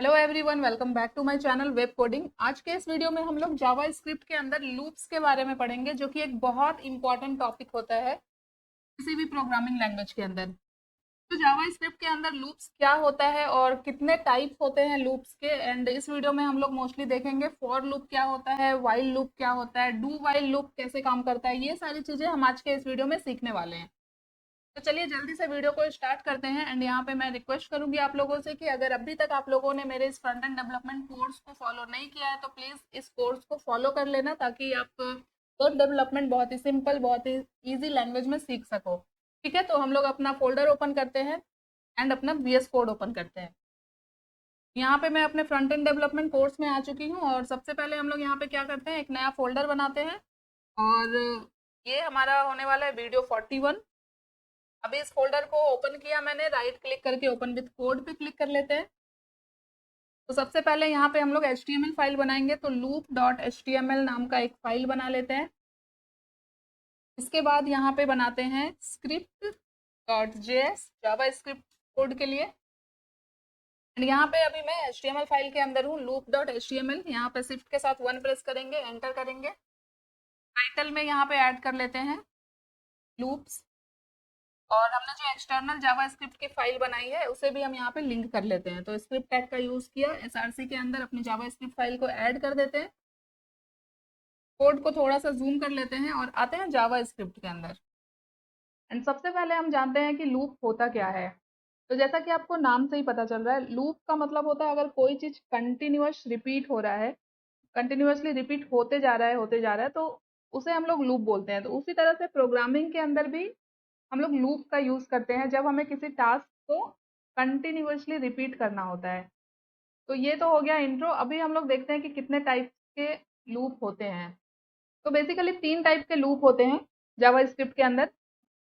Hello everyone, welcome back to my channel web coding. आज के इस वीडियो में हम लोग जावा स्क्रिप्ट के अंदर लूप्स के बारे में पढ़ेंगे, जो कि एक बहुत इंपॉर्टेंट टॉपिक होता है किसी भी प्रोग्रामिंग लैंग्वेज के अंदर। तो जावा स्क्रिप्ट के अंदर लूप्स क्या होता है और कितने टाइप होते हैं लूप्स के, एंड इस वीडियो में हम लोग मोस्टली देखेंगे फॉर लूप क्या होता है, व्हाइल लूप क्या होता है, डू व्हाइल लूप कैसे काम करता है। ये सारी चीजें हम आज के इस वीडियो में सीखने वाले हैं। तो चलिए जल्दी से वीडियो को स्टार्ट करते हैं। एंड यहाँ पे मैं रिक्वेस्ट करूंगी आप लोगों से कि अगर अभी तक आप लोगों ने मेरे इस फ्रंट एंड डेवलपमेंट कोर्स को फॉलो नहीं किया है तो प्लीज इस कोर्स को फॉलो कर लेना, ताकि आप वेब डेवलपमेंट बहुत ही सिंपल, बहुत ही ईजी लैंग्वेज में सीख सको। ठीक है, तो हम लोग अपना फोल्डर ओपन करते हैं एंड अपना VS कोड ओपन करते हैं। यहाँ पे मैं अपने फ्रंट एंड डेवलपमेंट कोर्स में आ चुकी हूँ, और सबसे पहले हम लोग यहाँ पे क्या करते हैं, एक नया फोल्डर बनाते हैं। और ये हमारा होने वाला है वीडियो 41। अभी इस फोल्डर को ओपन किया मैंने, राइट क्लिक करके ओपन विथ कोड पे क्लिक कर लेते हैं। तो सबसे पहले यहाँ पे हम लोग HTML फाइल बनाएंगे, तो loop.html नाम का एक फाइल बना लेते हैं। इसके बाद यहाँ पे बनाते हैं script.js जावा स्क्रिप्ट कोड के लिए। एंड यहाँ पे अभी मैं HTML फाइल के अंदर हूँ, loop.html। यहाँ पे शिफ्ट के साथ 1 प्रेस करेंगे, एंटर करेंगे। टाइटल में यहाँ पे ऐड कर लेते हैं लूप्स, और हमने जो एक्सटर्नल जावा स्क्रिप्ट की फाइल बनाई है उसे भी हम यहाँ पे लिंक कर लेते हैं। तो स्क्रिप्ट टैग का यूज किया, SRC के अंदर अपनी जावा स्क्रिप्ट फाइल को ऐड कर देते हैं। कोड को थोड़ा सा जूम कर लेते हैं और आते हैं जावा स्क्रिप्ट के अंदर। एंड सबसे पहले हम जानते हैं कि लूप होता क्या है। तो जैसा कि आपको नाम से ही पता चल रहा है, लूप का मतलब होता है अगर कोई चीज कंटिन्यूअस रिपीट हो रहा है, कंटिन्यूअसली रिपीट होते जा रहा है, तो उसे हम लोग लूप बोलते हैं। तो उसी तरह से प्रोग्रामिंग के अंदर भी हम लोग लूप का यूज करते हैं जब हमें किसी टास्क को कंटिन्यूअसली रिपीट करना होता है। तो ये तो हो गया इंट्रो। अभी हम लोग देखते हैं कि कितने टाइप के लूप होते हैं। तो बेसिकली 3 टाइप के लूप होते हैं जावा स्क्रिप्ट के अंदर।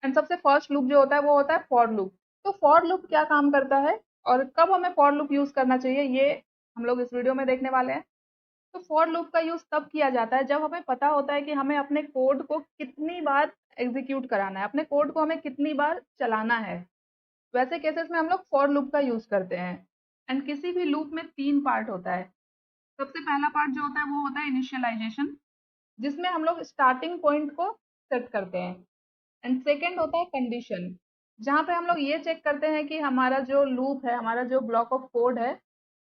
एंड सबसे फर्स्ट लूप जो होता है वो होता है फॉर लूप। तो फॉर लूप क्या काम करता है और कब हमें फॉर लूप यूज करना चाहिए, ये हम लोग इस वीडियो में देखने वाले हैं। तो फॉर लूप का यूज तब किया जाता है जब हमें पता होता है कि हमें अपने कोड को कितनी बार एग्जीक्यूट कराना है, अपने कोड को हमें कितनी बार चलाना है। वैसे केसेस में हम लोग फॉर लूप का यूज करते हैं। एंड किसी भी लूप में 3 पार्ट होता है। सबसे पहला पार्ट जो होता है वो होता है इनिशियलाइजेशन, जिसमें हम लोग स्टार्टिंग पॉइंट को सेट करते हैं। एंड सेकेंड होता है कंडीशन, जहाँ पे हम लोग ये चेक करते हैं कि हमारा जो लूप है, हमारा जो ब्लॉक ऑफ कोड है,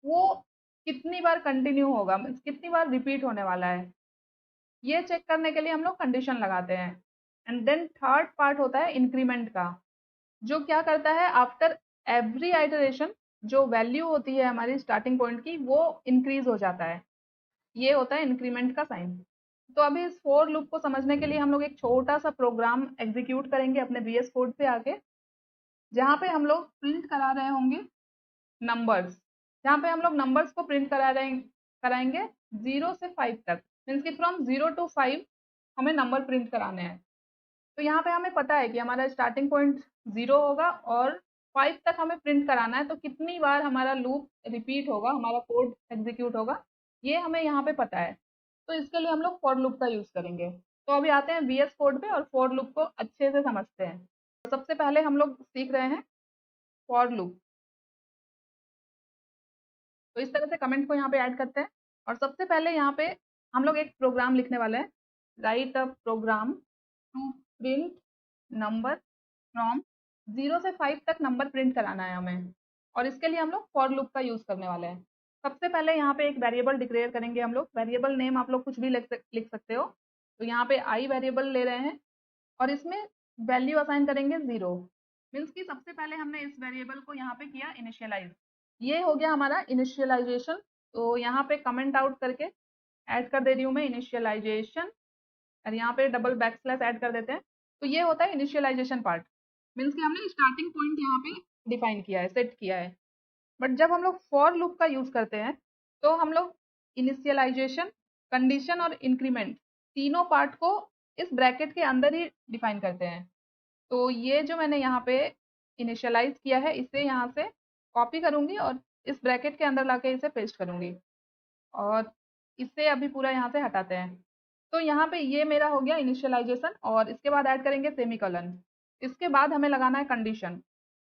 वो कितनी बार कंटिन्यू होगा, मीन्स कितनी बार रिपीट होने वाला है। ये चेक करने के लिए हम लोग कंडीशन लगाते हैं। एंड देन थर्ड पार्ट होता है इंक्रीमेंट का, जो क्या करता है, आफ्टर एवरी आइटरेशन जो वैल्यू होती है हमारी स्टार्टिंग पॉइंट की, वो इंक्रीज हो जाता है। ये होता है इंक्रीमेंट का साइन। तो अभी इस फोर लूप को समझने के लिए हम लोग एक छोटा सा प्रोग्राम एग्जीक्यूट करेंगे अपने VS कोड पे आके, जहाँ पे हम लोग प्रिंट करा रहे होंगे नंबर्स। जहाँ पे हम लोग नंबर्स को प्रिंट कराएंगे 0 से 5 तक, मीन्स कि फ्रॉम 0 to 5 हमें नंबर प्रिंट कराने हैं। तो यहाँ पे हमें पता है कि हमारा स्टार्टिंग पॉइंट 0 होगा और 5 तक हमें प्रिंट कराना है। तो कितनी बार हमारा लूप रिपीट होगा, हमारा कोड एग्जीक्यूट होगा, ये हमें यहाँ पे पता है। तो इसके लिए हम लोग फॉर लूप का यूज करेंगे। तो अभी आते हैं VS कोड पे और फॉर लूप को अच्छे से समझते हैं। तो सबसे पहले हम लोग सीख रहे हैं फॉर लूप। तो इस तरह से कमेंट को यहाँ पे ऐड करते हैं। और सबसे पहले यहाँ पे हम लोग एक प्रोग्राम लिखने वाले हैं, write a program to print number from 0 से 5 तक नंबर प्रिंट कराना है हमें। और इसके लिए हम लोग फॉर लूप का यूज करने वाले हैं। सबसे पहले यहाँ पे एक वेरिएबल डिक्लेयर करेंगे हम लोग। वेरिएबल नेम आप लोग कुछ भी लिख सकते हो। तो यहाँ पे आई वेरिएबल ले रहे हैं और इसमें वैल्यू असाइन करेंगे 0। मीन्स कि सबसे पहले हमने इस वेरिएबल को यहाँ पे किया इनिशियलाइज। ये हो गया हमारा इनिशियलाइजेशन। तो यहाँ पे कमेंट आउट करके ऐड कर दे रही हूँ मैं इनिशियलाइजेशन, और यहाँ पे डबल बैकस्लैश ऐड कर देते हैं। तो ये होता है इनिशियलाइजेशन पार्ट। मीन्स कि हमने स्टार्टिंग पॉइंट यहाँ पे डिफाइन किया है, सेट किया है। बट जब हम लोग फॉर लूप का यूज करते हैं तो हम लोग इनिशियलाइजेशन, कंडीशन और इंक्रीमेंट तीनों पार्ट को इस ब्रैकेट के अंदर ही डिफाइन करते हैं। तो ये जो मैंने यहाँ पे इनिशियलाइज किया है, इसे यहाँ से कॉपी करूंगी और इस ब्रैकेट के अंदर लाके इसे पेस्ट करूंगी। और इसे अभी पूरा यहाँ से हटाते हैं। तो यहाँ पे ये मेरा हो गया इनिशियलाइजेशन, और इसके बाद ऐड करेंगे सेमीकोलन। इसके बाद हमें लगाना है कंडीशन।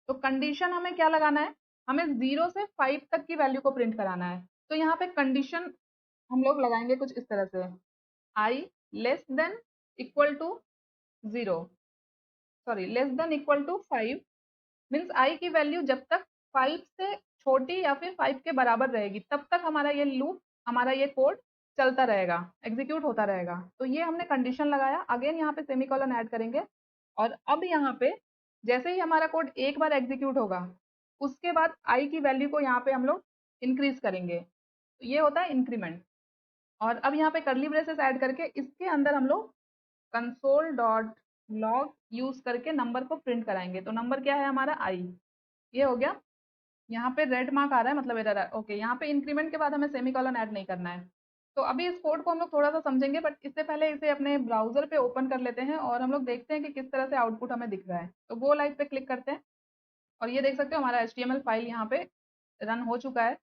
तो कंडीशन हमें क्या लगाना है, हमें 0 से 5 तक की वैल्यू को प्रिंट कराना है। तो यहाँ पे कंडीशन हम लोग लगाएंगे कुछ इस तरह से, I less than equal to 0, sorry less than equal to 5, means I की वैल्यू जब तक 5 से छोटी या फिर 5 के बराबर रहेगी तब तक हमारा ये लूप, हमारा ये कोड चलता रहेगा, एग्जीक्यूट होता रहेगा। तो ये हमने कंडीशन लगाया, अगेन यहाँ पे सेमीकोलन ऐड करेंगे, और अब यहाँ पे जैसे ही हमारा कोड एक बार एग्जीक्यूट होगा उसके बाद आई की वैल्यू को यहाँ पे हम लोग इंक्रीज करेंगे, तो ये होता है इंक्रीमेंट। और अब यहाँ पे करली ब्रेसेस ऐड करके इसके अंदर हम लोग कंसोल डॉट लॉग यूज करके नंबर को प्रिंट कराएंगे। तो नंबर क्या है हमारा आई, ये हो गया। यहाँ पे रेड मार्क आ रहा है मतलब एरर है, ओके। यहाँ पे इंक्रीमेंट के बाद हमें सेमीकोलन ऐड नहीं करना है। तो अभी इस कोड को हम लोग थोड़ा सा समझेंगे, बट इससे पहले इसे अपने ब्राउजर पे ओपन कर लेते हैं और हम लोग देखते हैं कि किस तरह से आउटपुट हमें दिख रहा है। तो गो लाइव पे क्लिक करते हैं और ये देख सकते हो हमारा HTML फाइल यहाँ पे रन हो चुका है।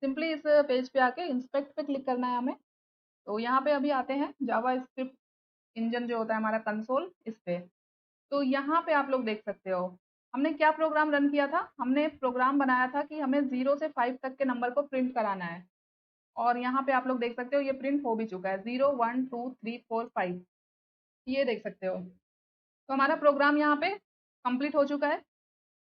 सिंपली इस पेज पे आके इंस्पेक्ट पे क्लिक करना है हमें। तो यहाँ पे अभी आते हैं जावा स्क्रिप्ट इंजन जो होता है हमारा कंसोल, इस पे। तो यहाँ पे आप लोग देख सकते हो हमने क्या प्रोग्राम रन किया था। हमने प्रोग्राम बनाया था कि हमें 0 से 5 तक के नंबर को प्रिंट कराना है, और यहाँ पे आप लोग देख सकते हो ये प्रिंट हो भी चुका है, 0 1 2 3 4 5, ये देख सकते हो। तो हमारा प्रोग्राम यहाँ पे कंप्लीट हो चुका है।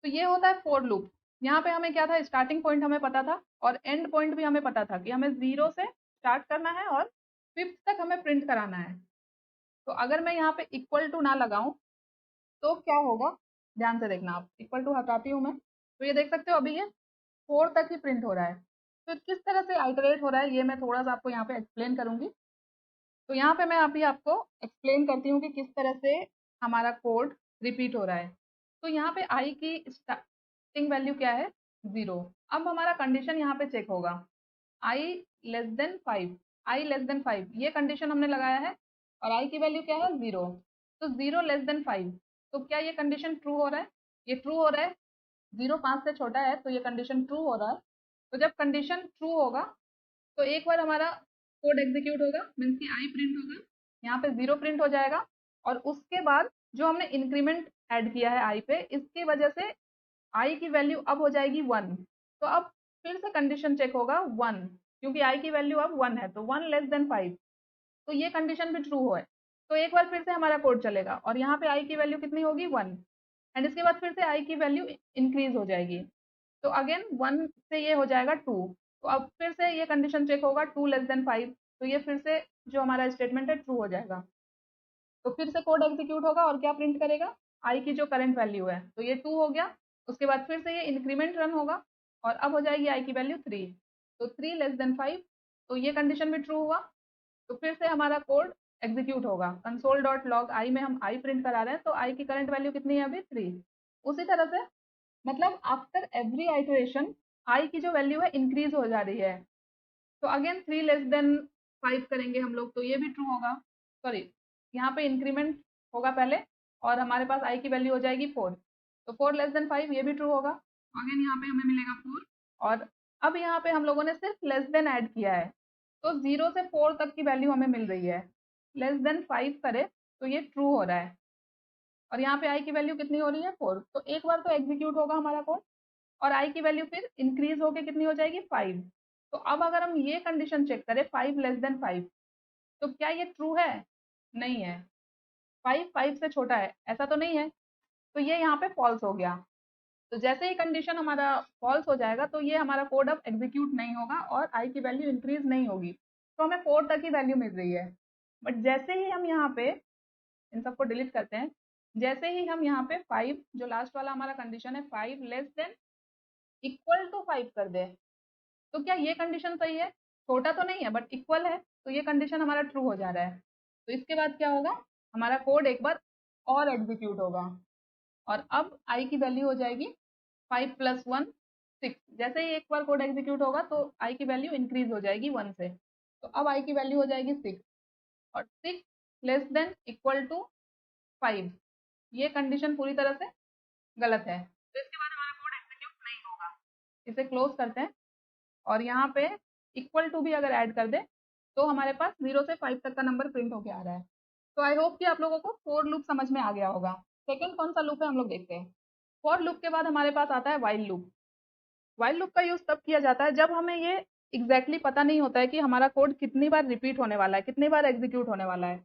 तो ये होता है फॉर लूप। यहाँ पे हमें क्या था, स्टार्टिंग पॉइंट हमें पता था और एंड पॉइंट भी हमें पता था कि हमें 0 से स्टार्ट करना है और 5th तक हमें प्रिंट कराना है। तो अगर मैं यहाँ पे इक्वल टू ना लगाऊं तो क्या होगा, ध्यान से देखना आप। इक्वल टू हटाती हूँ मैं, तो ये देख सकते हो अभी ये 4 तक ही प्रिंट हो रहा है। तो किस तरह से आइटरेट हो रहा है ये मैं थोड़ा सा आपको यहाँ पे एक्सप्लेन करूंगी। तो यहाँ पे मैं अभी आपको एक्सप्लेन करती हूँ कि किस तरह से हमारा कोड रिपीट हो रहा है। तो यहाँ पे आई की स्टार्टिंग वैल्यू क्या है, 0। अब हमारा कंडीशन यहाँ पे चेक होगा, आई लेस देन 5, आई लेस देन 5 ये कंडीशन हमने लगाया है, और आई की वैल्यू क्या है, 0। तो 0 लेस देन 5, तो क्या ये कंडीशन ट्रू हो रहा है, ये ट्रू हो रहा है। 0 5 से छोटा है तो ये कंडीशन ट्रू हो रहा है। तो जब कंडीशन ट्रू होगा तो एक बार हमारा कोड एग्जीक्यूट होगा, मीन्स की आई प्रिंट होगा, यहाँ पे 0 प्रिंट हो जाएगा, और उसके बाद जो हमने इंक्रीमेंट ऐड किया है आई पे, इसकी वजह से आई की वैल्यू अब हो जाएगी 1। तो अब फिर से कंडीशन चेक होगा 1, क्योंकि आई की वैल्यू अब 1 है, तो 1 लेस देन 5, तो ये कंडीशन भी ट्रू हो है। तो एक बार फिर से हमारा कोड चलेगा और यहाँ पे आई की वैल्यू कितनी होगी, 1, एंड इसके बाद फिर से आई की वैल्यू इंक्रीज हो जाएगी। तो अगेन 1 से ये हो जाएगा 2, तो अब फिर से ये कंडीशन चेक होगा 2 लेस देन 5, तो ये फिर से जो हमारा स्टेटमेंट है ट्रू हो जाएगा। तो फिर से कोड एग्जीक्यूट होगा और क्या प्रिंट करेगा, आई की जो करंट वैल्यू है, तो ये 2 हो गया। उसके बाद फिर से ये इंक्रीमेंट रन होगा और अब हो जाएगी आई की वैल्यू 3, तो 3 लेस देन 5, तो ये कंडीशन भी ट्रू हुआ। तो फिर से हमारा कोड एग्जीक्यूट होगा, कंसोल डॉट लॉग आई में हम आई प्रिंट करा रहे हैं, तो आई की करंट वैल्यू कितनी है अभी, 3। उसी तरह से मतलब आफ्टर एवरी आइटरेशन आई की जो वैल्यू है इंक्रीज हो जा रही है। तो अगेन 3 लेस देन 5 करेंगे हम लोग, तो ये भी ट्रू होगा। सॉरी, यहाँ पे इंक्रीमेंट होगा पहले और हमारे पास आई की वैल्यू हो जाएगी 4, तो 4 लेस देन 5 ये भी ट्रू होगा। अगेन यहाँ पे हमें मिलेगा 4, और अब यहाँ पे हम लोगों ने सिर्फ लेस देन ऐड किया है, तो 0 से 4 तक की वैल्यू हमें मिल रही है। लेस देन 5 करे तो ये ट्रू हो रहा है, और यहाँ पे आई की वैल्यू कितनी हो रही है, 4। तो एक बार तो एग्जीक्यूट होगा हमारा कोड और आई की वैल्यू फिर इंक्रीज होके कितनी हो जाएगी, 5। तो अब अगर हम ये कंडीशन चेक करें 5 लेस देन 5, तो क्या ये ट्रू है, नहीं है। 5 5 से छोटा है, ऐसा तो नहीं है, तो ये यहाँ पे फॉल्स हो गया। तो जैसे ही कंडीशन हमारा फॉल्स हो जाएगा तो ये हमारा कोड अब एग्जीक्यूट नहीं होगा और आई की वैल्यू इंक्रीज नहीं होगी। तो हमें 4 तक ही वैल्यू मिल रही है। बट जैसे ही हम यहाँ पे इन सबको डिलीट करते हैं, जैसे ही हम यहाँ पे 5 जो लास्ट वाला हमारा कंडीशन है, 5 लेस देन इक्वल टू 5 कर दे, तो क्या ये कंडीशन सही है, छोटा तो नहीं है बट इक्वल है, तो ये कंडीशन हमारा ट्रू हो जा रहा है। तो इसके बाद क्या होगा, हमारा कोड एक बार और एग्जीक्यूट होगा, और अब आई की वैल्यू हो जाएगी 5 प्लस 1 6। जैसे ही एक बार कोड एग्जीक्यूट होगा तो आई की वैल्यू इंक्रीज हो जाएगी 1 से, तो अब आई की वैल्यू हो जाएगी 6, और 6 लेस देन इक्वल टू 5, ये कंडीशन पूरी तरह से गलत है, तो इसके बाद हमारा कोड एग्जीक्यूट नहीं होगा। इसे क्लोज करते हैं और यहाँ पे इक्वल टू भी अगर ऐड कर दे तो हमारे पास 0 से 5 तक का नंबर प्रिंट होके आ रहा है। तो आई होप कि आप लोगों को फोर लूप समझ में आ गया होगा। सेकंड कौन सा लूप है हम लोग देखते हैं। फॉर लूप के बाद हमारे पास आता है वाइल लूप। व्हाइल लूप का यूज तब किया जाता है जब हमें ये पता नहीं होता है कि हमारा कोड कितनी बार रिपीट होने वाला है, कितनी बार एग्जीक्यूट होने वाला है।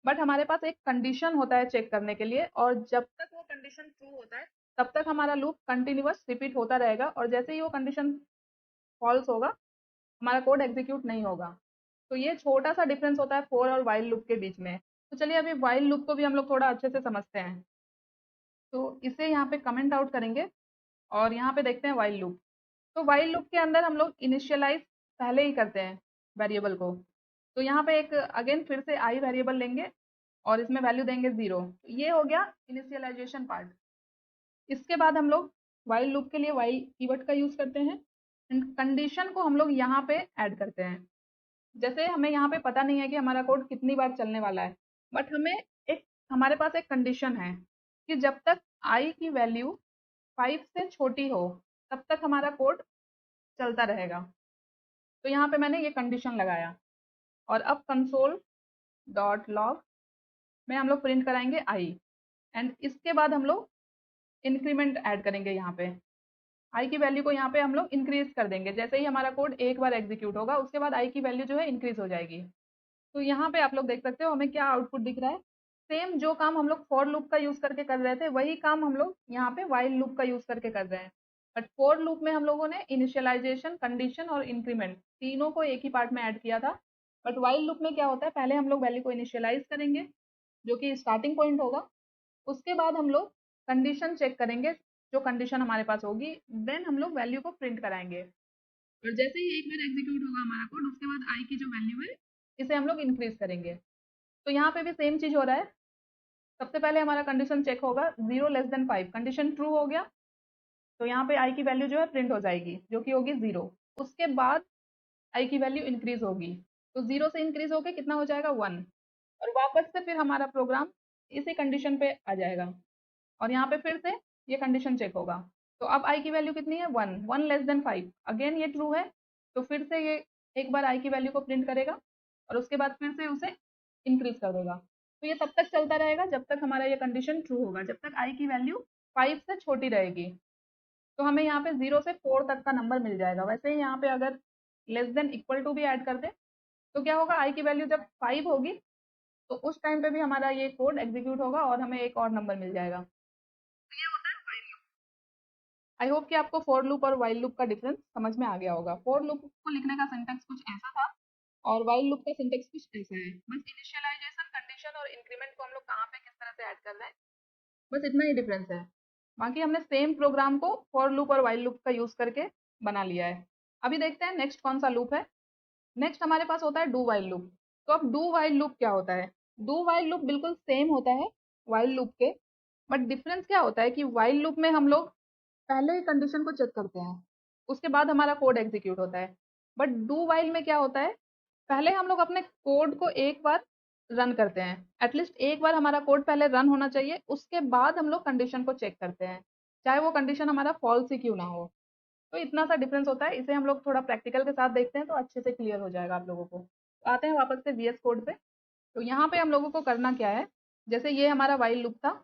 बट हमारे पास एक कंडीशन होता है चेक करने के लिए, और जब तक वो कंडीशन ट्रू होता है तब तक हमारा लूप कंटिन्यूअस रिपीट होता रहेगा, और जैसे ही वो कंडीशन फॉल्स होगा हमारा कोड एग्जीक्यूट नहीं होगा। तो ये छोटा सा डिफरेंस होता है फोर और वाइल लूप के बीच में। तो चलिए अभी वाइल लूप को भी हम लोग थोड़ा अच्छे से समझते हैं। तो इसे यहाँ पे कमेंट आउट करेंगे और यहाँ पे देखते हैं वाइल लूप। तो वाइल लूप के अंदर हम लोग इनिशियलाइज पहले ही करते हैं वेरिएबल को। तो यहाँ पे एक अगेन फिर से आई वेरिएबल लेंगे और इसमें वैल्यू देंगे 0। ये हो गया इनिशियलाइजेशन पार्ट। इसके बाद हम लोग वाइल लूप के लिए वाइल कीवर्ड का यूज करते हैं एंड कंडीशन को हम लोग यहाँ पे ऐड करते हैं। जैसे हमें यहाँ पे पता नहीं है कि हमारा कोड कितनी बार चलने वाला है, बट एक हमारे पास एक कंडीशन है कि जब तक आई की वैल्यू 5 से छोटी हो तब तक हमारा कोड चलता रहेगा। तो यहाँ पे मैंने ये कंडीशन लगाया और अब कंसोल डॉट लॉग में हम लोग प्रिंट कराएंगे आई, एंड इसके बाद हम लोग इंक्रीमेंट ऐड करेंगे। यहाँ पे आई की वैल्यू को यहाँ पे हम लोग इंक्रीज कर देंगे। जैसे ही हमारा कोड एक बार एग्जीक्यूट होगा उसके बाद आई की वैल्यू जो है इंक्रीज हो जाएगी। तो यहाँ पे आप लोग देख सकते हो हमें क्या आउटपुट दिख रहा है। सेम जो काम हम लोग फॉर लूप का यूज करके कर रहे थे वही काम हम लोग यहाँ पे वाइल लूप का यूज करके कर रहे हैं। बट फॉर लूप में हम लोगों ने इनिशियलाइजेशन, कंडीशन और इंक्रीमेंट तीनों को एक ही पार्ट में ऐड किया था। बट वाइल लूप में क्या होता है, पहले हम लोग वैल्यू को इनिशियलाइज करेंगे जो कि स्टार्टिंग पॉइंट होगा। उसके बाद हम लोग कंडीशन चेक करेंगे, जो कंडीशन हमारे पास होगी देन हम लोग वैल्यू को प्रिंट कराएंगे। और जैसे ही एक बार एग्जीक्यूट होगा हमारा कोड उसके बाद आई की जो वैल्यू है इसे हम लोग इंक्रीज करेंगे। तो यहाँ पे भी सेम चीज हो रहा है। सबसे पहले हमारा कंडीशन चेक होगा 0<5, कंडीशन ट्रू हो गया तो यहाँ पे आई की वैल्यू जो है प्रिंट हो जाएगी जो कि होगी 0। उसके बाद आई की वैल्यू इंक्रीज होगी, तो 0 से इंक्रीज होके कितना हो जाएगा 1, और वापस से फिर हमारा प्रोग्राम इसी कंडीशन पे आ जाएगा और यहाँ पे फिर से ये कंडीशन चेक होगा। तो अब आई की वैल्यू कितनी है 1, 1<5, अगेन ये ट्रू है तो फिर से ये एक बार आई की वैल्यू को प्रिंट करेगा और उसके बाद फिर से उसे इंक्रीज कर देगा। तो ये तब तक चलता रहेगा जब तक हमारा ये कंडीशन ट्रू होगा, जब तक आई की वैल्यू 5 से छोटी रहेगी। तो हमें यहाँ पे 0 से 4 तक का नंबर मिल जाएगा। वैसे ही यहाँ पे अगर लेस देन इक्वल टू भी ऐड कर दे तो क्या होगा, आई की वैल्यू जब 5 होगी तो उस टाइम पे भी हमारा ये कोड एग्जीक्यूट होगा और हमें एक और नंबर मिल जाएगा। तो ये होता है while loop। आई होप कि आपको फॉर लूप और वाइल लूप का डिफरेंस समझ में आ गया होगा। फॉर लूप को लिखने का सिंटेक्स कुछ ऐसा था और वाइल लूप का सिंटेक्स कुछ ऐसा है। बस इनिशियलाइजेशन, कंडीशन और इंक्रीमेंट को हम लोग कहाँ पे किस तरह से ऐड कर रहे हैं, बस इतना ही डिफरेंस है। बाकी हमने सेम प्रोग्राम को फॉर लूप और वाइल लूप का यूज करके बना लिया है। अभी देखते हैं नेक्स्ट कौन सा लूप है। नेक्स्ट हमारे पास होता है डू वाइल लूप। तो अब डू वाइल लूप क्या होता है, डू वाइल लूप बिल्कुल सेम होता है वाइल लूप के, बट डिफरेंस क्या होता है कि वाइल लूप में हम लोग पहले ही कंडीशन को चेक करते हैं उसके बाद हमारा कोड एग्जीक्यूट होता है। बट डू वाइल में क्या होता है, पहले हम लोग अपने कोड को एक बार रन करते हैं, एटलीस्ट एक बार हमारा कोड पहले रन होना चाहिए, उसके बाद हम लोग कंडीशन को चेक करते हैं चाहे वो कंडीशन हमारा फॉल्स ही क्यों ना हो। तो इतना सा डिफरेंस होता है। इसे हम लोग थोड़ा प्रैक्टिकल के साथ देखते हैं तो अच्छे से क्लियर हो जाएगा आप लोगों को। तो आते हैं वापस से वीएस कोड पे। तो यहाँ पे हम लोगों को करना क्या है, जैसे ये हमारा वाइल लूप था,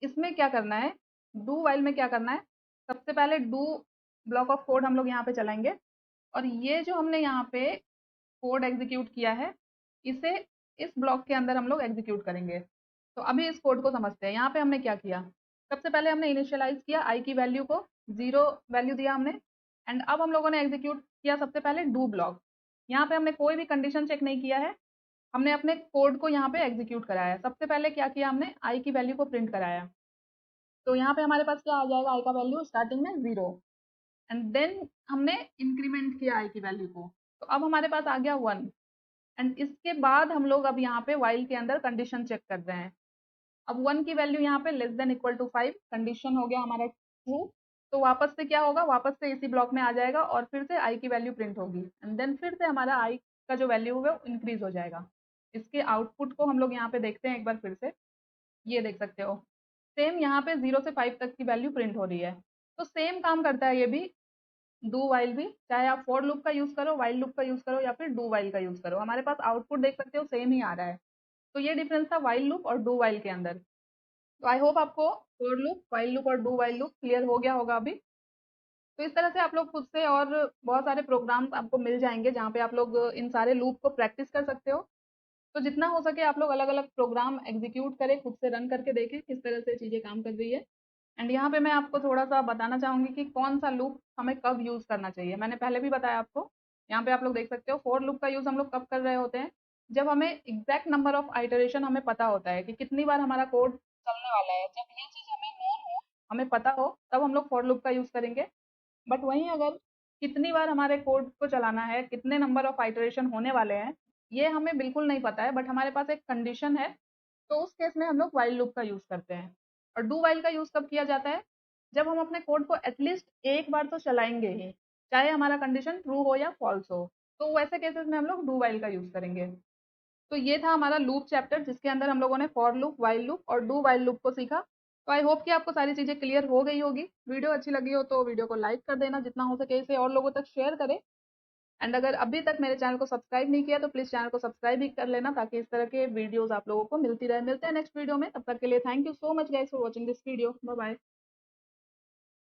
इसमें क्या करना है, डू वाइल में क्या करना है, सबसे पहले डू ब्लॉक ऑफ कोड हम लोग यहाँ पे चलाएंगे और ये जो हमने यहाँ पे कोड एग्जीक्यूट किया है इसे इस ब्लॉक के अंदर हम लोग एग्जीक्यूट करेंगे। तो अभी इस कोड को समझते हैं। यहाँ पे हमने क्या किया, सबसे पहले हमने इनिशियलाइज किया आई की वैल्यू को, 0 वैल्यू दिया हमने, एंड अब हम लोगों ने एग्जीक्यूट किया सबसे पहले डू ब्लॉक। यहाँ पे हमने कोई भी कंडीशन चेक नहीं किया है, हमने अपने कोड को यहाँ पे एग्जीक्यूट कराया। सबसे पहले क्या किया, हमने आई की वैल्यू को प्रिंट कराया। तो यहाँ पे हमारे पास क्या आ जाएगा, आई का वैल्यू स्टार्टिंग में 0, एंड देन हमने इंक्रीमेंट किया आई की वैल्यू को, तो अब हमारे पास आ गया 1। एंड इसके बाद हम लोग अब यहाँ पे वाइल के अंदर कंडीशन चेक कर रहे हैं। अब 1 की वैल्यू यहाँ पे less than equal to 5, condition हो गया हमारा ट्रू। तो वापस से क्या होगा, वापस से इसी ब्लॉक में आ जाएगा और फिर से आई की वैल्यू प्रिंट होगी एंड देन फिर से हमारा आई का जो वैल्यू है वो इंक्रीज हो जाएगा। इसके आउटपुट को हम लोग यहाँ पे देखते हैं एक बार फिर से। ये देख सकते हो सेम यहाँ पे 0 से 5 तक की वैल्यू प्रिंट हो रही है। तो सेम काम करता है ये भी, डू वाइल भी, चाहे आप फॉर लूप का यूज करो, वाइल लूप का यूज करो या फिर डू वाइल का यूज करो, हमारे पास आउटपुट देख सकते हो सेम ही आ रहा है। तो ये डिफरेंस था वाइल लूप और डू वाइल के अंदर। तो आई होप आपको फॉर लूप, वाइल लूप और डू वाइल लूप क्लियर हो गया होगा अभी। तो इस तरह से आप लोग खुद से और बहुत सारे प्रोग्राम्स आपको मिल जाएँगे, जहाँ पे आप लोग इन सारे लूप को प्रैक्टिस कर सकते हो। तो जितना हो सके आप लोग अलग-अलग प्रोग्राम एग्ज़ीक्यूट करें, खुद से रन करके देखें, किस तरह से चीज़ें काम कर रही है। एंड यहाँ पे मैं आपको थोड़ा-सा बताना चाहूँगी कि कौन-सा लूप हमें कब यूज़ करना चाहिए। मैंने पहले भी बताया आपको, यहाँ पे आप लोग देख सकते हो फॉर लूप का यूज़ हम लोग कब कर रहे होते हैं, जब हमें एग्ज़ैक्ट नंबर ऑफ आइटरेशन हमें पता होता है कि कितनी बार हमारा कोड चलने वाला है। जब ये चीज़ हमें नोन हो, हमें पता हो, तब हम लोग फॉर लूप का यूज़ करेंगे। बट वहीं अगर कितनी बार हमारे कोड को चलाना है, कितने नंबर ऑफ आइटरेशन होने वाले हैं, ये हमें बिल्कुल नहीं पता है, बट हमारे पास एक कंडीशन है, तो उस केस में हम लोग व्हाइल लूप का यूज़ करते हैं। और डू व्हाइल का यूज़ कब किया जाता है? जब हम अपने कोड को एटलीस्ट एक बार तो चलाएँगे ही, चाहे हमारा कंडीशन ट्रू हो या फॉल्स हो। तो वैसे केसेस में हम लोग डू व्हाइल का यूज़ करेंगे। तो ये था हमारा लूप चैप्टर, जिसके अंदर हम लोगों ने फॉर लूप, व्हाइल लूप और डू व्हाइल लूप को सीखा। तो आई होप कि आपको सारी चीज़ें क्लियर हो गई होगी। वीडियो अच्छी लगी हो तो वीडियो को लाइक कर देना, जितना हो सके इसे और लोगों तक शेयर करें। एंड अगर अभी तक मेरे चैनल को सब्सक्राइब नहीं किया तो प्लीज़ चैनल को सब्सक्राइब भी कर लेना, ताकि इस तरह के वीडियोज़ आप लोगों को मिलती रहे। मिलते हैं नेक्स्ट वीडियो में, तब तक के लिए thank you so much guys for watching this video. Bye bye.